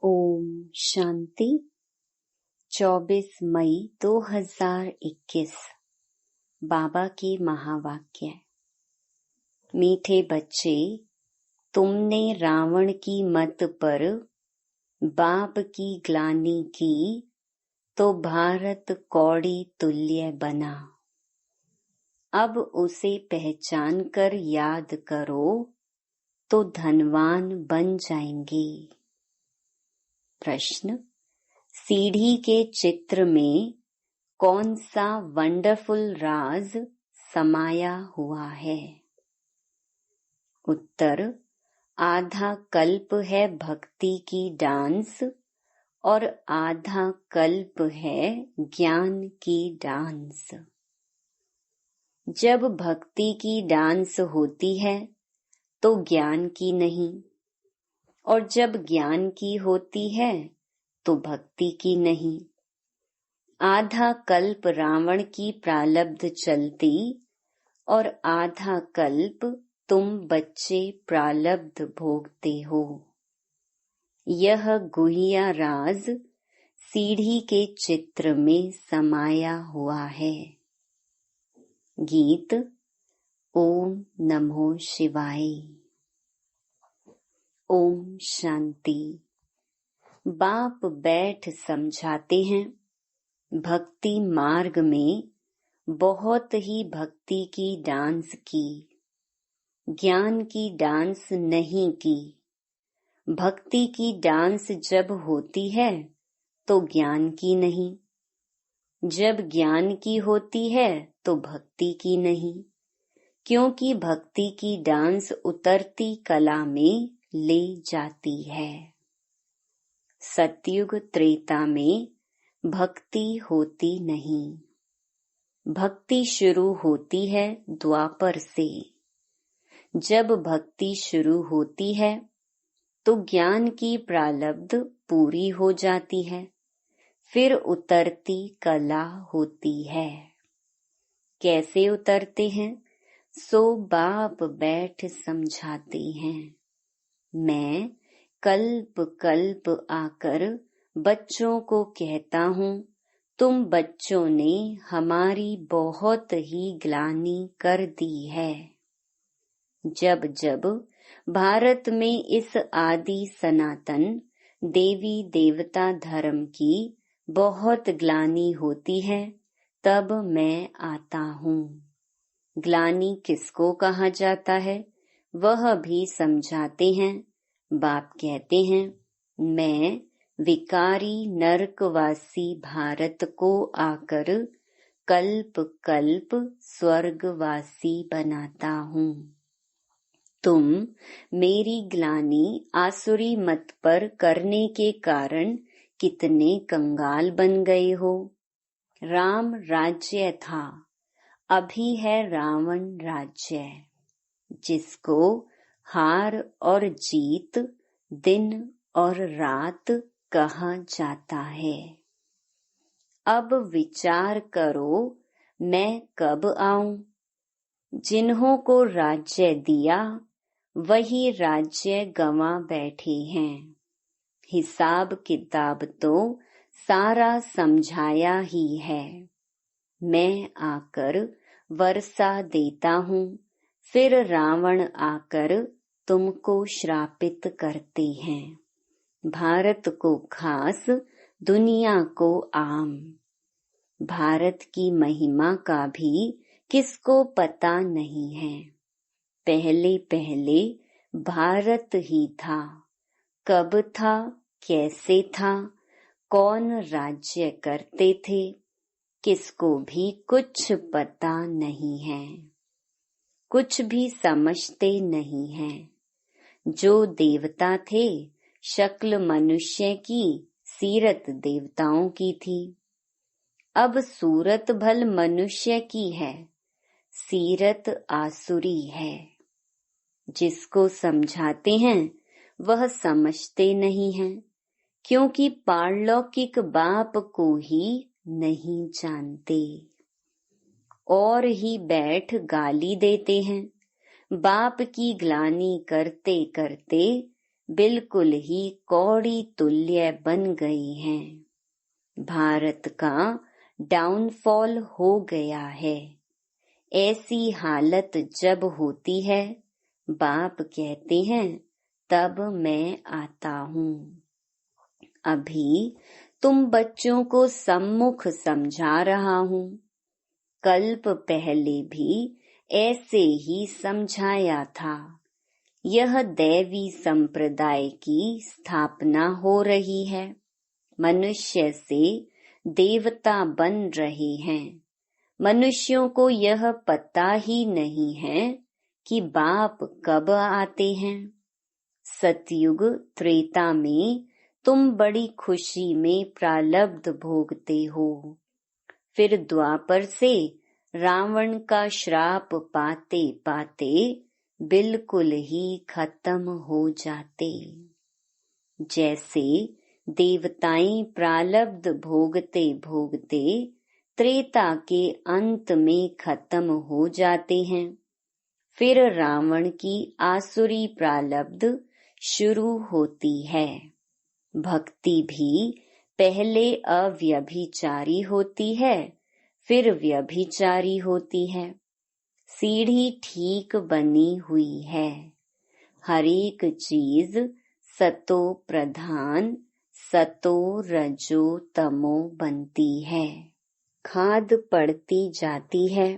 ओम शांति। 24 मई 2021 बाबा की महावाक्य। मीठे बच्चे, तुमने रावण की मत पर बाप की ग्लानि की तो भारत कौड़ी तुल्य बना। अब उसे पहचान कर याद करो तो धनवान बन जाएंगे। प्रश्न: सीढ़ी के चित्र में कौन सा वंडरफुल राज समाया हुआ है? उत्तर: आधा कल्प है भक्ति की डांस और आधा कल्प है ज्ञान की डांस। जब भक्ति की डांस होती है तो ज्ञान की नहीं, और जब ज्ञान की होती है तो भक्ति की नहीं। आधा कल्प रावण की प्रालब्ध चलती और आधा कल्प तुम बच्चे प्रालब्ध भोगते हो। यह गुह्य राज सीढ़ी के चित्र में समाया हुआ है। गीत। ओम नमो शिवाय। ओम शांति। बाप बैठ समझाते हैं, भक्ति मार्ग में बहुत ही भक्ति की डांस की, ज्ञान की डांस नहीं की। भक्ति की डांस जब होती है तो ज्ञान की नहीं, जब ज्ञान की होती है तो भक्ति की नहीं, क्योंकि भक्ति की डांस उतरती कला में ले जाती है। सतयुग त्रेता में भक्ति होती नहीं। भक्ति शुरू होती है द्वापर से। जब भक्ति शुरू होती है तो ज्ञान की प्रालब्ध पूरी हो जाती है, फिर उतरती कला होती है। कैसे उतरते हैं सो बाप बैठ समझाते हैं। मैं कल्प कल्प आकर बच्चों को कहता हूँ, तुम बच्चों ने हमारी बहुत ही ग्लानि कर दी है। जब जब भारत में इस आदि सनातन देवी देवता धर्म की बहुत ग्लानि होती है, तब मैं आता हूँ। ग्लानि किसको कहा जाता है वह भी समझाते हैं। बाप कहते हैं, मैं विकारी नरकवासी भारत को आकर कल्प कल्प स्वर्गवासी बनाता हूँ। तुम मेरी ग्लानि आसुरी मत पर करने के कारण कितने कंगाल बन गए हो। राम राज्य था, अभी है रावण राज्य, जिसको हार और जीत, दिन और रात कहा जाता है। अब विचार करो, मैं कब आऊं? जिन्हों को राज्य दिया वही राज्य गंवा बैठे हैं। हिसाब किताब तो सारा समझाया ही है। मैं आकर वर्षा देता हूँ, फिर रावण आकर तुमको श्रापित करते हैं। भारत को खास, दुनिया को आम। भारत की महिमा का भी किसको पता नहीं है। पहले पहले भारत ही था। कब था, कैसे था, कौन राज्य करते थे, किसको भी कुछ पता नहीं है। कुछ भी समझते नहीं हैं। जो देवता थे, शक्ल मनुष्य की, सीरत देवताओं की थी। अब सूरत भल मनुष्य की है, सीरत आसुरी है। जिसको समझाते हैं वह समझते नहीं हैं, क्योंकि पारलौकिक बाप को ही नहीं जानते। और ही बैठ गाली देते हैं। बाप की ग्लानि करते करते बिल्कुल ही कौड़ी तुल्य बन गई हैं। भारत का डाउनफॉल हो गया है। ऐसी हालत जब होती है, बाप कहते हैं तब मैं आता हूँ। अभी तुम बच्चों को सम्मुख समझा रहा हूँ। कल्प पहले भी ऐसे ही समझाया था। यह दैवी संप्रदाय की स्थापना हो रही है। मनुष्य से देवता बन रहे हैं। मनुष्यों को यह पता ही नहीं है कि बाप कब आते हैं। सतयुग त्रेता में तुम बड़ी खुशी में प्रारब्ध भोगते हो, फिर द्वापर से रावण का श्राप पाते पाते बिल्कुल ही खत्म हो जाते। जैसे देवताएं प्रारब्ध भोगते भोगते त्रेता के अंत में खत्म हो जाते हैं, फिर रावण की आसुरी प्रारब्ध शुरू होती है। भक्ति भी पहले अव्यभिचारी होती है, फिर व्यभिचारी होती है। सीढ़ी ठीक बनी हुई है। हर एक चीज सतो प्रधान, सतो रजो तमो बनती है। खाद पड़ती जाती है।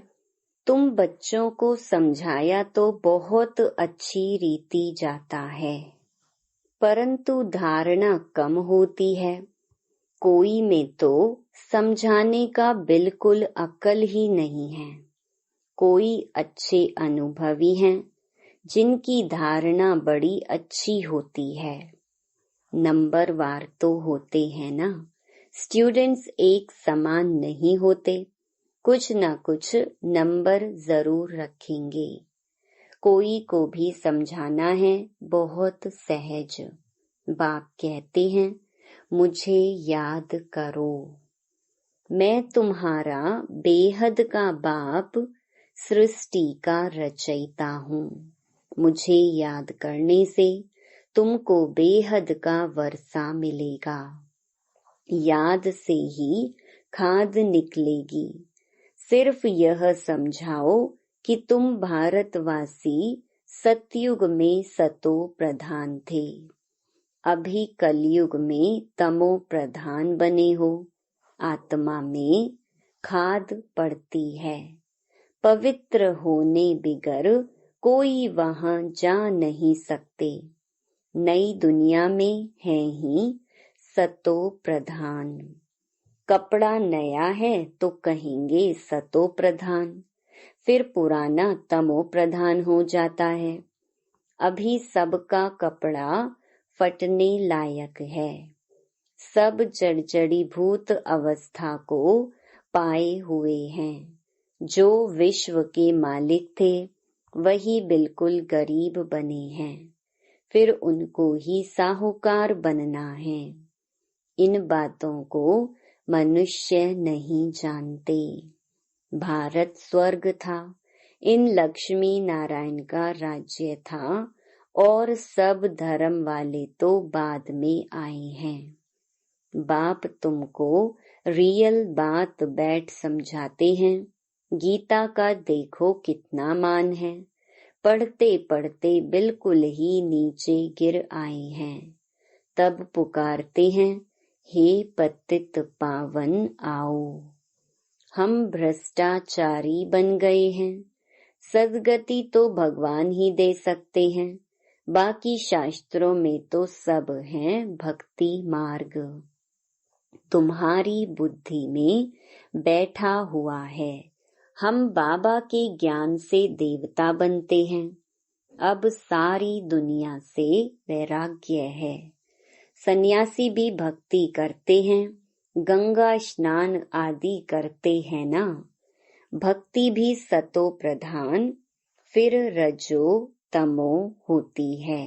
तुम बच्चों को समझाया तो बहुत अच्छी रीति जाता है, परंतु धारणा कम होती है। कोई में तो समझाने का बिल्कुल अक्ल ही नहीं है। कोई अच्छे अनुभवी हैं, जिनकी धारणा बड़ी अच्छी होती है। नंबरवार तो होते हैं ना। स्टूडेंट्स एक समान नहीं होते, कुछ न कुछ नंबर जरूर रखेंगे। कोई को भी समझाना है बहुत सहज। बाप कहते हैं मुझे याद करो। मैं तुम्हारा बेहद का बाप, सृष्टि का रचयिता हूँ। मुझे याद करने से तुमको बेहद का वर्षा मिलेगा। याद से ही खाद निकलेगी। सिर्फ यह समझाओ कि तुम भारतवासी सतयुग में सतो प्रधान थे, अभी कलयुग में तमो प्रधान बने हो। आत्मा में खाद पड़ती है। पवित्र होने बिगर कोई वहां जा नहीं सकते। नई दुनिया में है ही सतो प्रधान। कपड़ा नया है तो कहेंगे सतो प्रधान, फिर पुराना तमो प्रधान हो जाता है। अभी सबका कपड़ा फटने लायक है। सब जड़जड़ीभूत अवस्था को पाए हुए हैं। जो विश्व के मालिक थे वही बिल्कुल गरीब बने हैं, फिर उनको ही साहूकार बनना है। इन बातों को मनुष्य नहीं जानते। भारत स्वर्ग था, इन लक्ष्मी नारायण का राज्य था, और सब धर्म वाले तो बाद में आए हैं। बाप तुमको रियल बात बैठ समझाते हैं। गीता का देखो कितना मान है। पढ़ते पढ़ते बिल्कुल ही नीचे गिर आए हैं। तब पुकारते हैं हे पतित पावन आओ। हम भ्रष्टाचारी बन गए हैं। सद्गति तो भगवान ही दे सकते हैं। बाकी शास्त्रों में तो सब है भक्ति मार्ग। तुम्हारी बुद्धि में बैठा हुआ है। हम बाबा के ज्ञान से देवता बनते हैं। अब सारी दुनिया से वैराग्य है। सन्यासी भी भक्ति करते हैं, गंगा स्नान आदि करते हैं ना। भक्ति भी सतो प्रधान, फिर रजो तमो होती है।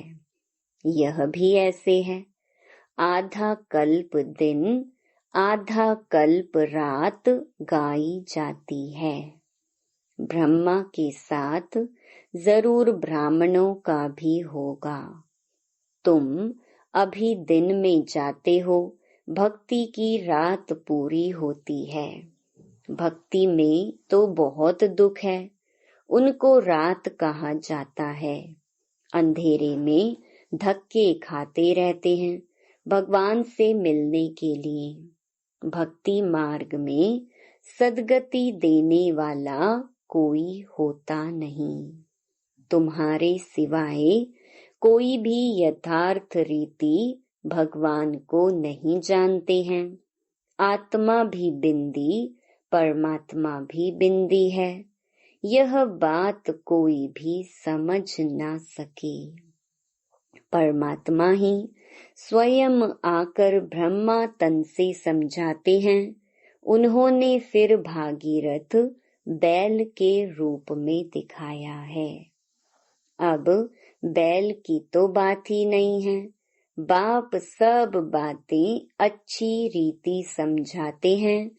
यह भी ऐसे है। आधा कल्प दिन, आधा कल्प रात गाई जाती है। ब्रह्मा के साथ जरूर ब्राह्मणों का भी होगा। तुम अभी दिन में जाते हो, भक्ति की रात पूरी होती है। भक्ति में तो बहुत दुख है, उनको रात कहा जाता है। अंधेरे में धक्के खाते रहते हैं भगवान से मिलने के लिए। भक्ति मार्ग में सद्गति देने वाला कोई होता नहीं। तुम्हारे सिवाय कोई भी यथार्थ रीति भगवान को नहीं जानते हैं। आत्मा भी बिंदी, परमात्मा भी बिंदी है, यह बात कोई भी समझ ना सके। परमात्मा ही स्वयं आकर ब्रह्मा तन से समझाते हैं। उन्होंने फिर भागीरथ बैल के रूप में दिखाया है। अब बैल की तो बात ही नहीं है। बाप सब बातें अच्छी रीति समझाते हैं,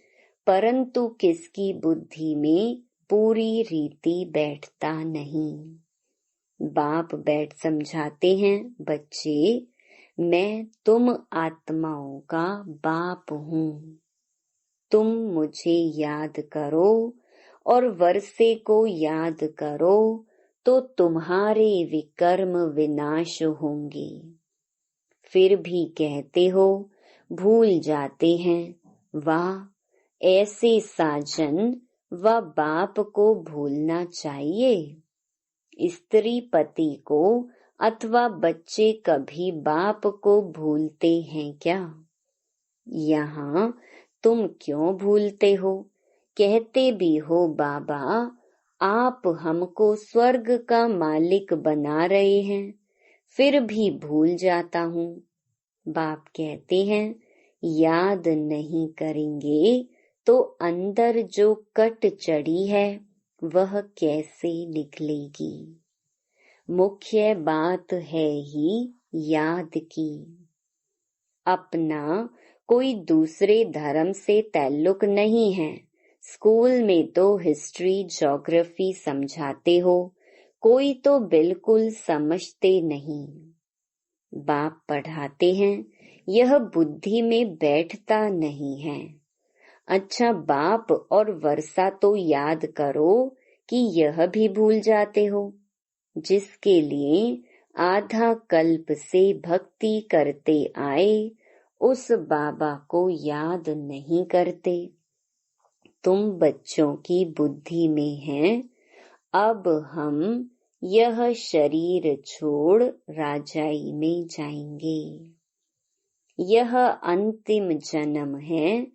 परंतु किसकी बुद्धि में पूरी रीति बैठता नहीं। बाप बैठ समझाते हैं, बच्चे मैं तुम आत्माओं का बाप हूँ। तुम मुझे याद करो और वर्षे को याद करो तो तुम्हारे विकर्म विनाश होंगे। फिर भी कहते हो, भूल जाते हैं। वाह, ऐसे साजन व बाप को भूलना चाहिए। स्त्री पति को अथवा बच्चे कभी बाप को भूलते हैं क्या? यहाँ तुम क्यों भूलते हो? कहते भी हो बाबा आप हमको स्वर्ग का मालिक बना रहे हैं, फिर भी भूल जाता हूँ। बाप कहते हैं याद नहीं करेंगे तो अंदर जो कट चढ़ी है वह कैसे निकलेगी। मुख्य बात है ही याद की। अपना कोई दूसरे धर्म से ताल्लुक नहीं है। स्कूल में तो हिस्ट्री ज्योग्राफी समझाते हो, कोई तो बिल्कुल समझते नहीं। बाप पढ़ाते हैं, यह बुद्धि में बैठता नहीं है। अच्छा, बाप और वर्षा तो याद करो कि यह भी भूल जाते हो। जिसके लिए आधा कल्प से भक्ति करते आए, उस बाबा को याद नहीं करते। तुम बच्चों की बुद्धि में है, अब हम यह शरीर छोड़ राजाई में जाएंगे। यह अंतिम जन्म है।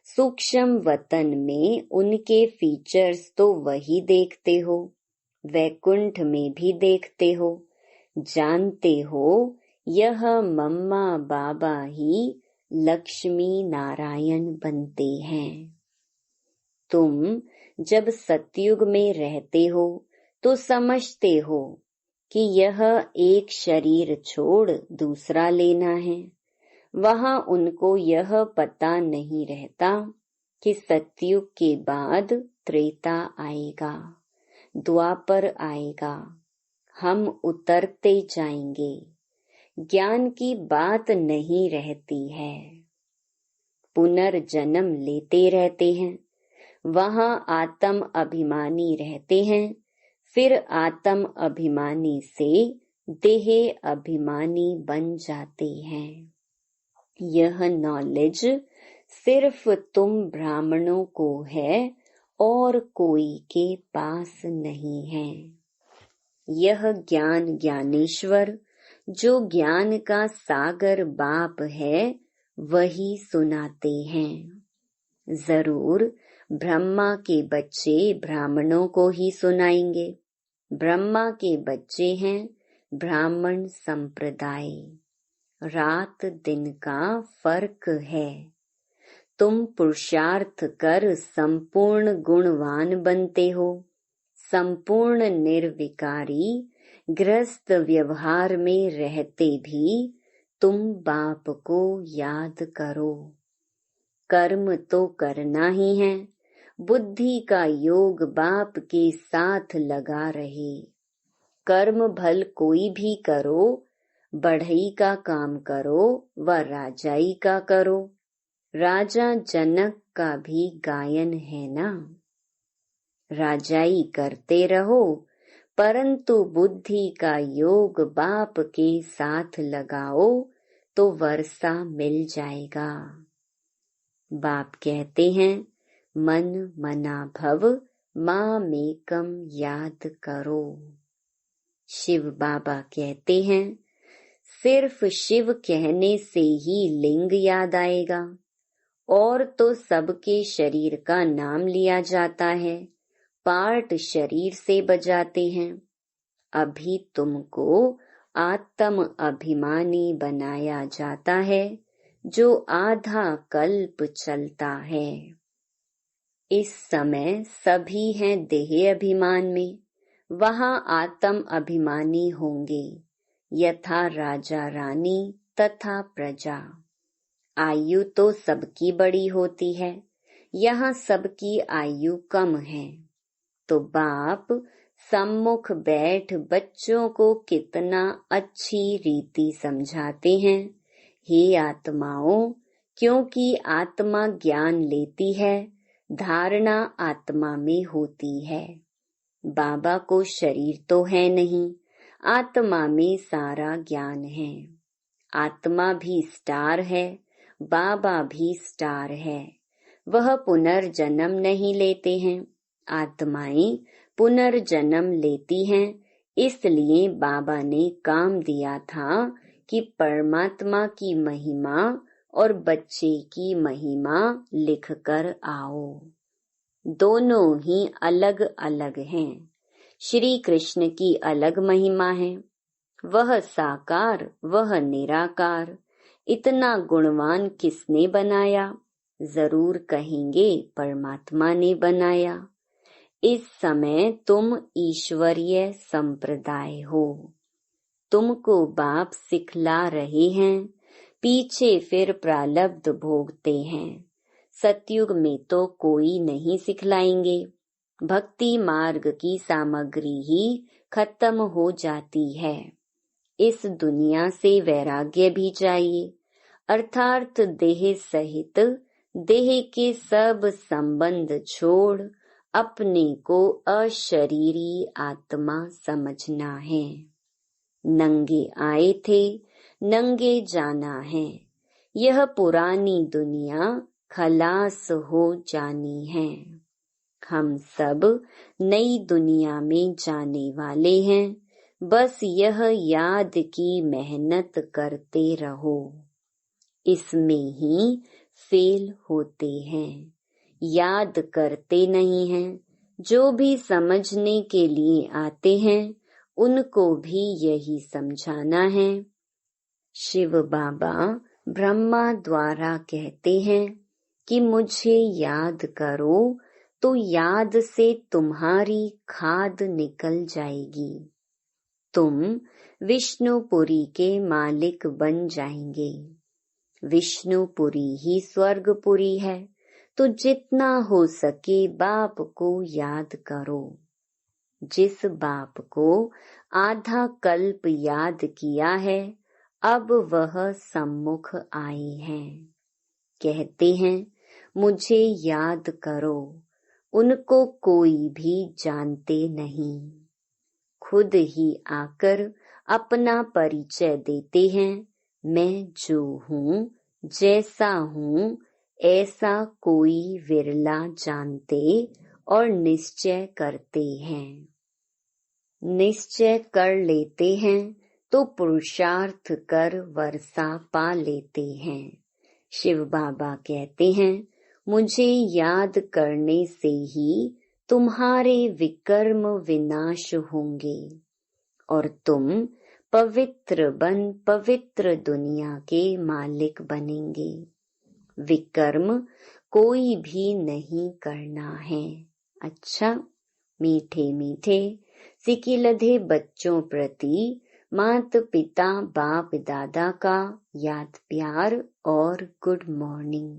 सूक्ष्म वतन में उनके फीचर्स तो वही देखते हो, वैकुंठ में भी देखते हो। जानते हो यह मम्मा बाबा ही लक्ष्मी नारायण बनते हैं। तुम जब सतयुग में रहते हो तो समझते हो कि यह एक शरीर छोड़ दूसरा लेना है। वहां उनको यह पता नहीं रहता कि सतयुग के बाद त्रेता आएगा, द्वापर आएगा, हम उतरते जाएंगे। ज्ञान की बात नहीं रहती है। पुनर्जन्म लेते रहते हैं। वहां आत्म अभिमानी रहते हैं, फिर आत्म अभिमानी से देह अभिमानी बन जाते हैं। यह नॉलेज सिर्फ तुम ब्राह्मणों को है और कोई के पास नहीं है। यह ज्ञान ज्ञानेश्वर, जो ज्ञान का सागर बाप है, वही सुनाते हैं। जरूर ब्रह्मा के बच्चे ब्राह्मणों को ही सुनाएंगे। ब्रह्मा के बच्चे हैं ब्राह्मण संप्रदाय। रात दिन का फर्क है। तुम पुरुषार्थ कर संपूर्ण गुणवान बनते हो। संपूर्ण निर्विकारी गृहस्थ व्यवहार में रहते भी तुम बाप को याद करो। कर्म तो करना ही है। बुद्धि का योग बाप के साथ लगा रहे। कर्म भल कोई भी करो, बढ़ई का काम करो व राजाई का करो। राजा जनक का भी गायन है ना। राजाई करते रहो परंतु बुद्धि का योग बाप के साथ लगाओ तो वर्षा मिल जाएगा। बाप कहते हैं मन मना भव मामेकम याद करो। शिव बाबा कहते हैं सिर्फ शिव कहने से ही लिंग याद आएगा और तो सबके शरीर का नाम लिया जाता है, पार्ट शरीर से बजाते हैं। अभी तुमको आत्म अभिमानी बनाया जाता है जो आधा कल्प चलता है। इस समय सभी हैं देह अभिमान में, वहां आत्म अभिमानी होंगे यथा राजा रानी तथा प्रजा। आयु तो सबकी बड़ी होती है, यहाँ सबकी आयु कम है। तो बाप सम्मुख बैठ बच्चों को कितना अच्छी रीति समझाते हैं। हे आत्माओं, क्योंकि आत्मा ज्ञान लेती है, धारणा आत्मा में होती है। बाबा को शरीर तो है नहीं, आत्मा में सारा ज्ञान है। आत्मा भी स्टार है, बाबा भी स्टार है। वह पुनर्जन्म नहीं लेते हैं, आत्माएं पुनर्जन्म लेती हैं। इसलिए बाबा ने काम दिया था कि परमात्मा की महिमा और बच्चे की महिमा लिखकर आओ। दोनों ही अलग अलग हैं। श्री कृष्ण की अलग महिमा है, वह साकार वह निराकार। इतना गुणवान किसने बनाया? जरूर कहेंगे परमात्मा ने बनाया। इस समय तुम ईश्वरीय संप्रदाय हो। तुमको बाप सिखला रहे हैं, पीछे फिर प्रारब्ध भोगते हैं। सतयुग में तो कोई नहीं सिखलाएंगे, भक्ति मार्ग की सामग्री ही खत्म हो जाती है। इस दुनिया से वैराग्य भी चाहिए, अर्थात देह सहित देह के सब संबंध छोड़ अपने को अशरीरी आत्मा समझना है। नंगे आए थे, नंगे जाना है। यह पुरानी दुनिया खलास हो जानी है। हम सब नई दुनिया में जाने वाले हैं, बस यह याद की मेहनत करते रहो। इसमें ही फेल होते हैं, याद करते नहीं हैं। जो भी समझने के लिए आते हैं उनको भी यही समझाना है। शिव बाबा ब्रह्मा द्वारा कहते हैं कि मुझे याद करो तो याद से तुम्हारी खाद निकल जाएगी। तुम विष्णुपुरी के मालिक बन जाएंगे। विष्णुपुरी ही स्वर्गपुरी है, तो जितना हो सके बाप को याद करो। जिस बाप को आधा कल्प याद किया है, अब वह सम्मुख आए हैं। कहते हैं मुझे याद करो, उनको कोई भी जानते नहीं। खुद ही आकर अपना परिचय देते हैं, मैं जो हूँ जैसा हूँ ऐसा कोई विरला जानते और निश्चय करते हैं। निश्चय कर लेते हैं तो पुरुषार्थ कर वर्षा पा लेते हैं। शिव बाबा कहते हैं मुझे याद करने से ही तुम्हारे विकर्म विनाश होंगे और तुम पवित्र बन पवित्र दुनिया के मालिक बनेंगे। विकर्म कोई भी नहीं करना है। अच्छा, मीठे मीठे सिकिलधे बच्चों प्रति माता पिता बाप दादा का याद प्यार और गुड मॉर्निंग।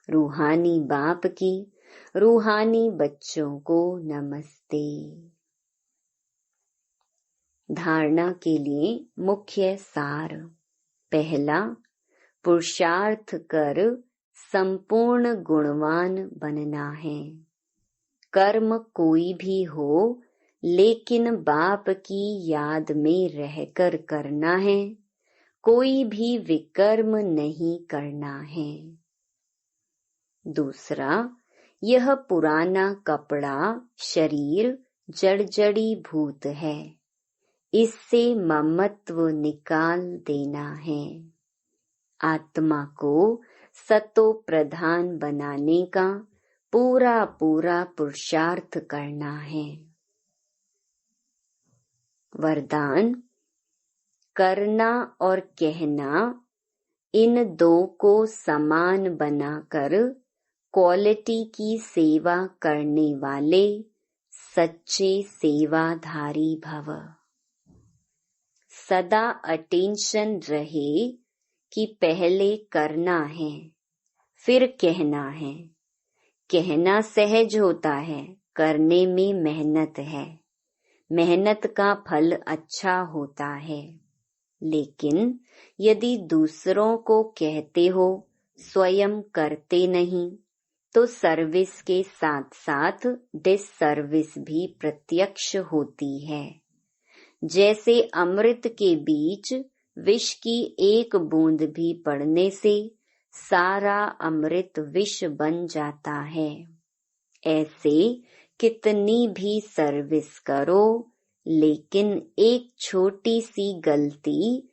रूहानी बाप की रूहानी बच्चों को नमस्ते। धारणा के लिए मुख्य सार। पहला, पुरुषार्थ कर संपूर्ण गुणवान बनना है। कर्म कोई भी हो, लेकिन बाप की याद में रहकर करना है। कोई भी विकर्म नहीं करना है। दूसरा, यह पुराना कपड़ा शरीर जड़जड़ी भूत है, इससे ममत्व निकाल देना है। आत्मा को सतो प्रधान बनाने का पूरा पूरा पुरुषार्थ करना है। वरदान, करना और कहना, इन दो को समान बनाकर क्वालिटी की सेवा करने वाले सच्चे सेवाधारी भव। सदा अटेंशन रहे कि पहले करना है, फिर कहना है। कहना सहज होता है, करने में मेहनत है। मेहनत का फल अच्छा होता है। लेकिन यदि दूसरों को कहते हो, स्वयं करते नहीं, तो सर्विस के साथ साथ डिससर्विस भी प्रत्यक्ष होती है। जैसे अमृत के बीच विष की एक बूंद भी पड़ने से सारा अमृत विष बन जाता है। ऐसे कितनी भी सर्विस करो, लेकिन एक छोटी सी गलती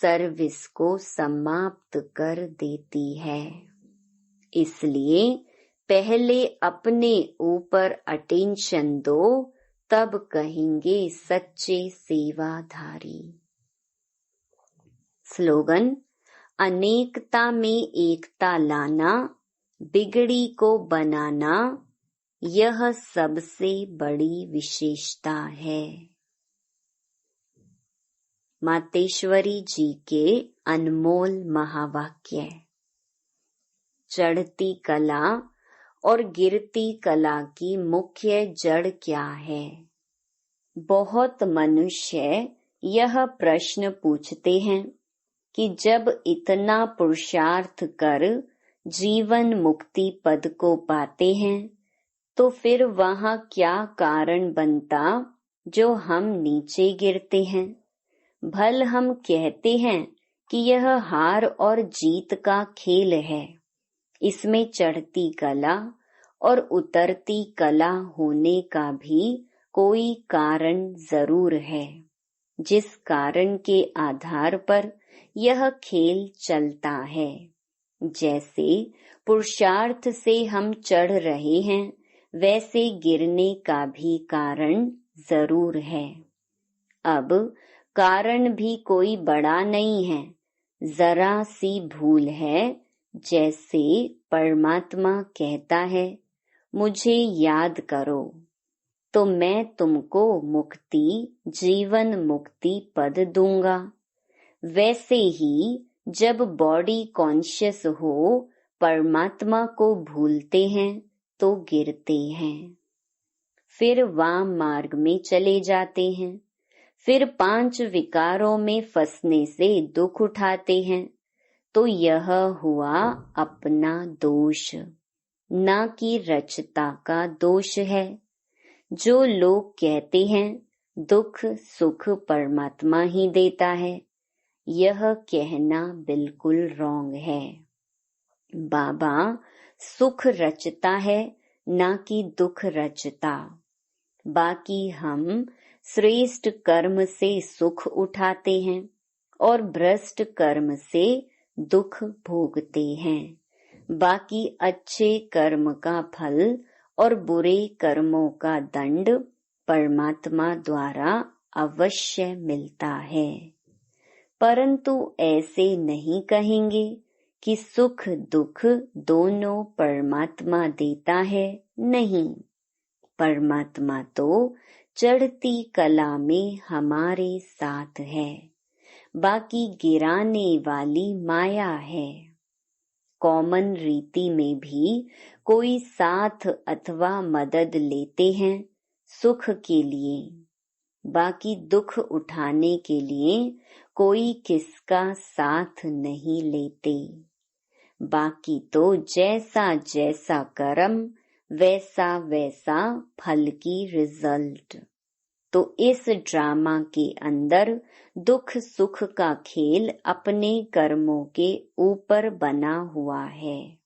सर्विस को समाप्त कर देती है। इसलिए पहले अपने ऊपर अटेंशन दो, तब कहेंगे सच्चे सेवाधारी। स्लोगन, अनेकता में एकता लाना, बिगड़ी को बनाना, यह सबसे बड़ी विशेषता है। मातेश्वरी जी के अनमोल महावाक्य। चढ़ती कला और गिरती कला की मुख्य जड़ क्या है? बहुत मनुष्य यह प्रश्न पूछते हैं कि जब इतना पुरुषार्थ कर जीवन मुक्ति पद को पाते हैं, तो फिर वहाँ क्या कारण बनता जो हम नीचे गिरते हैं? भल हम कहते हैं कि यह हार और जीत का खेल है, इसमें चढ़ती कला और उतरती कला होने का भी कोई कारण जरूर है, जिस कारण के आधार पर यह खेल चलता है। जैसे पुरुषार्थ से हम चढ़ रहे हैं, वैसे गिरने का भी कारण जरूर है। अब कारण भी कोई बड़ा नहीं है, जरा सी भूल है। जैसे परमात्मा कहता है, मुझे याद करो तो मैं तुमको मुक्ति, जीवन मुक्ति पद दूंगा। वैसे ही जब बॉडी कॉन्शियस हो, परमात्मा को भूलते हैं तो गिरते हैं, फिर वाम मार्ग में चले जाते हैं, फिर 5 विकारों में फंसने से दुख उठाते हैं। तो यह हुआ अपना दोष, ना कि रचता का दोष है। जो लोग कहते हैं दुख सुख परमात्मा ही देता है, यह कहना बिल्कुल रॉन्ग है। बाबा सुख रचता है, ना कि दुख रचता। बाकी हम श्रेष्ठ कर्म से सुख उठाते हैं और भ्रष्ट कर्म से दुख भोगते हैं। बाकी अच्छे कर्म का फल और बुरे कर्मों का दंड परमात्मा द्वारा अवश्य मिलता है। परंतु ऐसे नहीं कहेंगे कि सुख दुख दोनों परमात्मा देता है। नहीं, परमात्मा तो चढ़ती कला में हमारे साथ है, बाकी गिराने वाली माया है। कॉमन रीति में भी कोई साथ अथवा मदद लेते हैं सुख के लिए। बाकी दुख उठाने के लिए कोई किसका साथ नहीं लेते। बाकी तो जैसा जैसा कर्म वैसा वैसा फल की रिजल्ट। तो इस ड्रामा के अंदर दुख सुख का खेल अपने कर्मों के ऊपर बना हुआ है,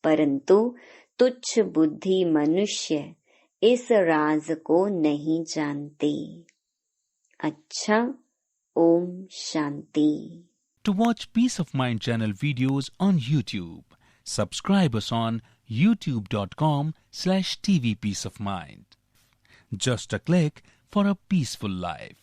परंतु तुच्छ बुद्धि मनुष्य इस राज को नहीं जानते। अच्छा, Om Shanti. To watch Peace of Mind channel videos on YouTube, subscribe us on youtube.com/tvpeaceofmind. Just a click for a peaceful life.